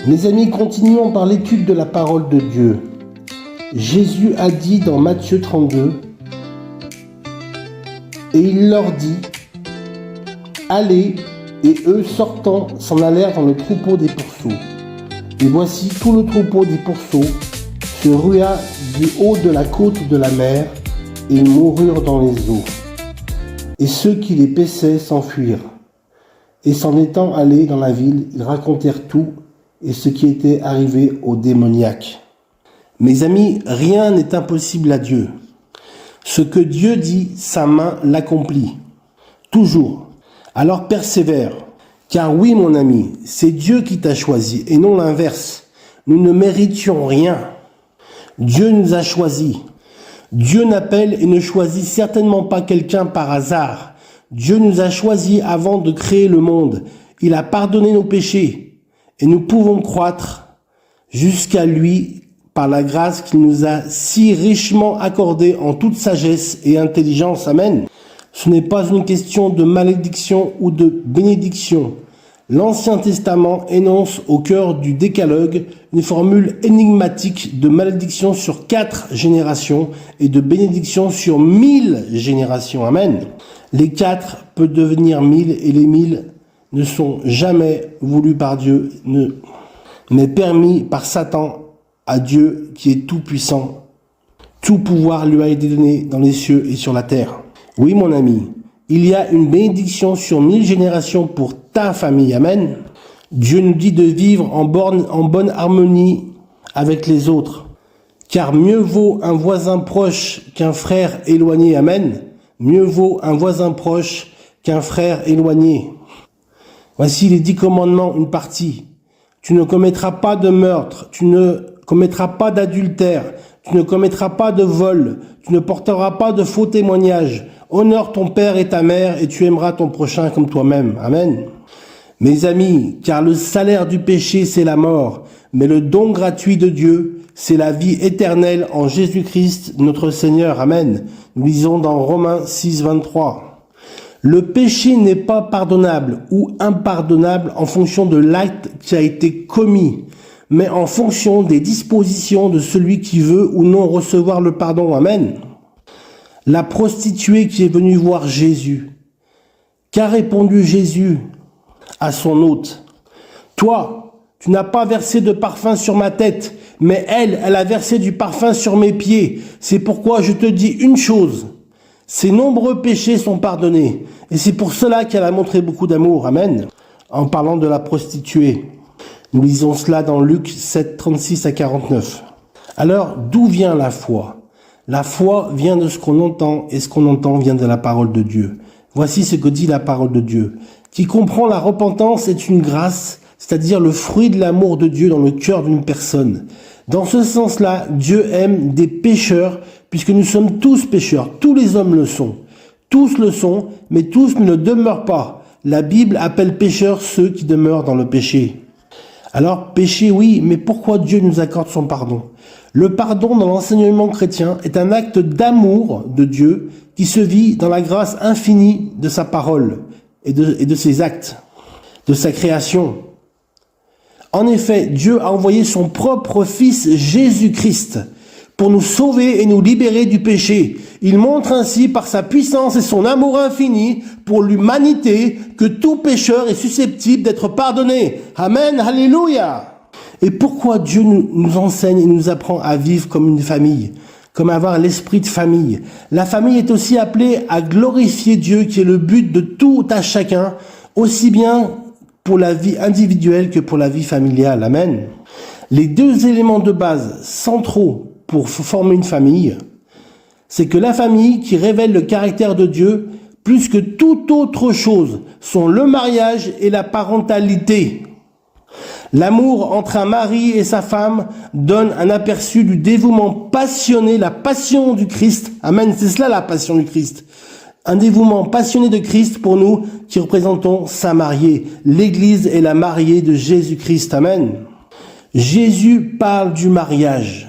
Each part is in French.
Mes amis, continuons par l'étude de la parole de Dieu. Jésus a dit dans Matthieu 32, et il leur dit, allez, et eux sortant s'en allèrent dans le troupeau des pourceaux. Et voici tout le troupeau des pourceaux se rua du haut de la côte de la mer, et ils moururent dans les eaux. Et ceux qui les paissaient s'enfuirent. Et s'en étant allés dans la ville, ils racontèrent tout et ce qui était arrivé aux démoniaques. Mes amis, rien n'est impossible à Dieu. Ce que Dieu dit, sa main l'accomplit. Toujours. Alors persévère. Car oui, mon ami, c'est Dieu qui t'a choisi et non l'inverse. Nous ne méritions rien. Dieu nous a choisis. Dieu n'appelle et ne choisit certainement pas quelqu'un par hasard. Dieu nous a choisis avant de créer le monde. Il a pardonné nos péchés et nous pouvons croître jusqu'à lui par la grâce qu'il nous a si richement accordée en toute sagesse et intelligence. Amen. Ce n'est pas une question de malédiction ou de bénédiction. L'Ancien Testament énonce au cœur du Décalogue une formule énigmatique de malédiction sur 4 générations et de bénédiction sur 1000 générations. Amen. Les 4 peuvent devenir 1000 et les 1000 ne sont jamais voulus par Dieu, mais permis par Satan à Dieu qui est tout puissant. Tout pouvoir lui a été donné dans les cieux et sur la terre. Oui, mon ami, il y a une bénédiction sur 1000 générations pour ta famille. Amen. Dieu nous dit de vivre en bonne harmonie avec les autres. Car mieux vaut un voisin proche qu'un frère éloigné. Amen. Mieux vaut un voisin proche qu'un frère éloigné. Voici les 10 commandements, une partie. Tu ne commettras pas de meurtre, tu ne commettras pas d'adultère, tu ne commettras pas de vol, tu ne porteras pas de faux témoignages. Honore ton père et ta mère et tu aimeras ton prochain comme toi-même. Amen. Mes amis, car le salaire du péché, c'est la mort, mais le don gratuit de Dieu, c'est la vie éternelle en Jésus-Christ, notre Seigneur. Amen. Nous lisons dans Romains 6, 23. Le péché n'est pas pardonnable ou impardonnable en fonction de l'acte qui a été commis, mais en fonction des dispositions de celui qui veut ou non recevoir le pardon. Amen. La prostituée qui est venue voir Jésus. Qu'a répondu Jésus à son hôte? Toi, tu n'as pas versé de parfum sur ma tête, mais elle a versé du parfum sur mes pieds. C'est pourquoi je te dis une chose. Ses nombreux péchés sont pardonnés. Et c'est pour cela qu'elle a montré beaucoup d'amour. Amen. En parlant de la prostituée. Nous lisons cela dans Luc 7, 36 à 49. Alors, d'où vient la foi? La foi vient de ce qu'on entend et ce qu'on entend vient de la parole de Dieu. Voici ce que dit la parole de Dieu. Qui comprend la repentance est une grâce, c'est-à-dire le fruit de l'amour de Dieu dans le cœur d'une personne. Dans ce sens-là, Dieu aime des pécheurs puisque nous sommes tous pécheurs. Tous les hommes le sont. Tous le sont, mais tous ne le demeurent pas. La Bible appelle pécheurs ceux qui demeurent dans le péché. Alors, péché, oui, mais pourquoi Dieu nous accorde son pardon? Le pardon dans l'enseignement chrétien est un acte d'amour de Dieu qui se vit dans la grâce infinie de sa parole et de ses actes, de sa création. En effet, Dieu a envoyé son propre Fils Jésus-Christ pour nous sauver et nous libérer du péché. Il montre ainsi par sa puissance et son amour infini pour l'humanité que tout pécheur est susceptible d'être pardonné. Amen, alléluia. Et pourquoi Dieu nous enseigne et nous apprend à vivre comme une famille, comme avoir l'esprit de famille? La famille est aussi appelée à glorifier Dieu qui est le but de tout à chacun, aussi bien pour la vie individuelle que pour la vie familiale. Amen. Les 2 éléments de base centraux pour former une famille, c'est que la famille qui révèle le caractère de Dieu, plus que toute autre chose, sont le mariage et la parentalité. L'amour entre un mari et sa femme donne un aperçu du dévouement passionné, la passion du Christ. Amen, c'est cela la passion du Christ. Un dévouement passionné de Christ pour nous qui représentons sa mariée. L'Église est la mariée de Jésus-Christ. Amen. Jésus parle du mariage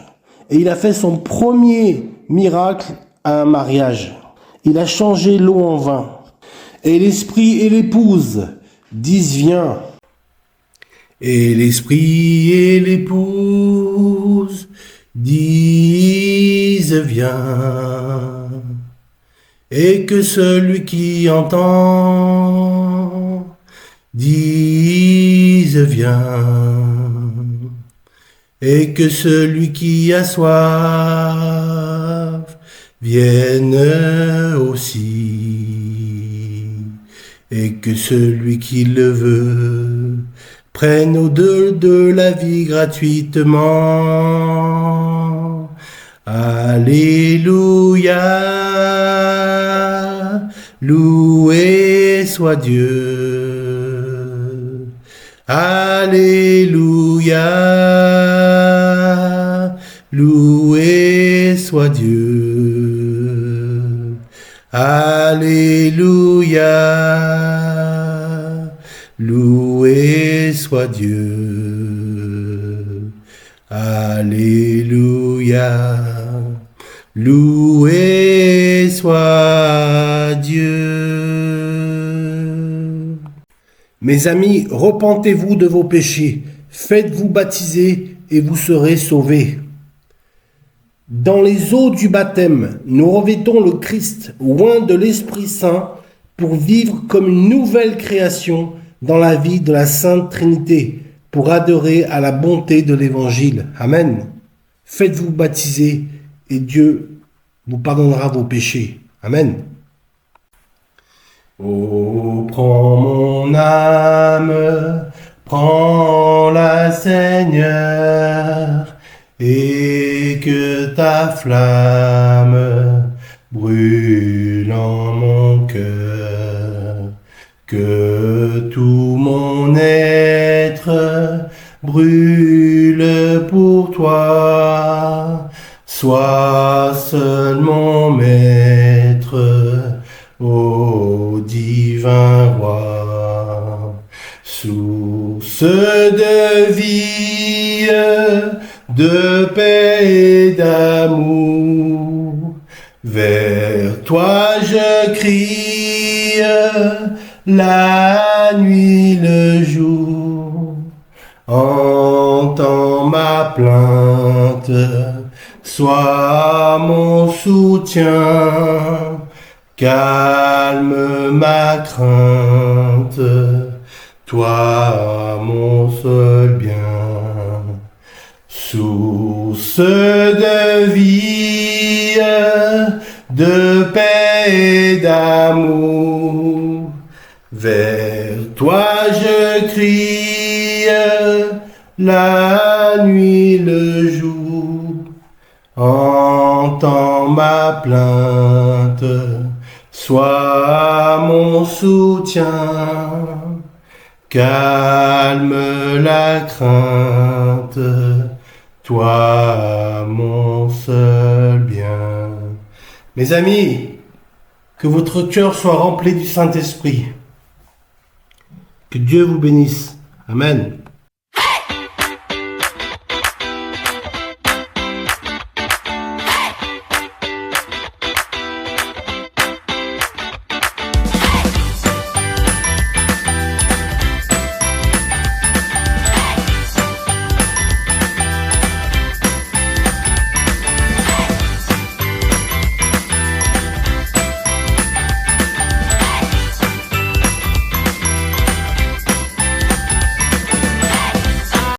et il a fait son premier miracle à un mariage. Il a changé l'eau en vin. Et l'esprit et l'épouse disent viens. Et l'esprit et l'épouse disent viens, et que celui qui entend dise viens, et que celui qui a soif vienne aussi, et que celui qui le veut prenne au-delà de la vie gratuitement. Alléluia, loué soit Dieu. Alléluia, loué soit Dieu. Alléluia, loué soit Dieu. Alléluia, loué soit Dieu. Mes amis, repentez-vous de vos péchés, faites-vous baptiser et vous serez sauvés. Dans les eaux du baptême, nous revêtons le Christ, oint de l'Esprit Saint, pour vivre comme une nouvelle création dans la vie de la Sainte Trinité, pour adorer à la bonté de l'Évangile. Amen. Faites-vous baptiser et Dieu vous pardonnera vos péchés. Amen. Oh, prends mon âme, prends-la Seigneur, et que ta flamme brûle en mon cœur, que tout mon être brûle pour toi, sois seul mon maître, ô divin roi, source de vie, de paix et d'amour, vers toi je crie, la nuit, le jour, entends ma plainte, sois mon soutien, calme ma crainte, toi mon seul bien. Source de vie, de paix et d'amour, vers toi je crie, la nuit, le jour, entends ma plainte, sois mon soutien, calme la crainte, toi mon seul bien. Mes amis, que votre cœur soit rempli du Saint-Esprit. Que Dieu vous bénisse. Amen.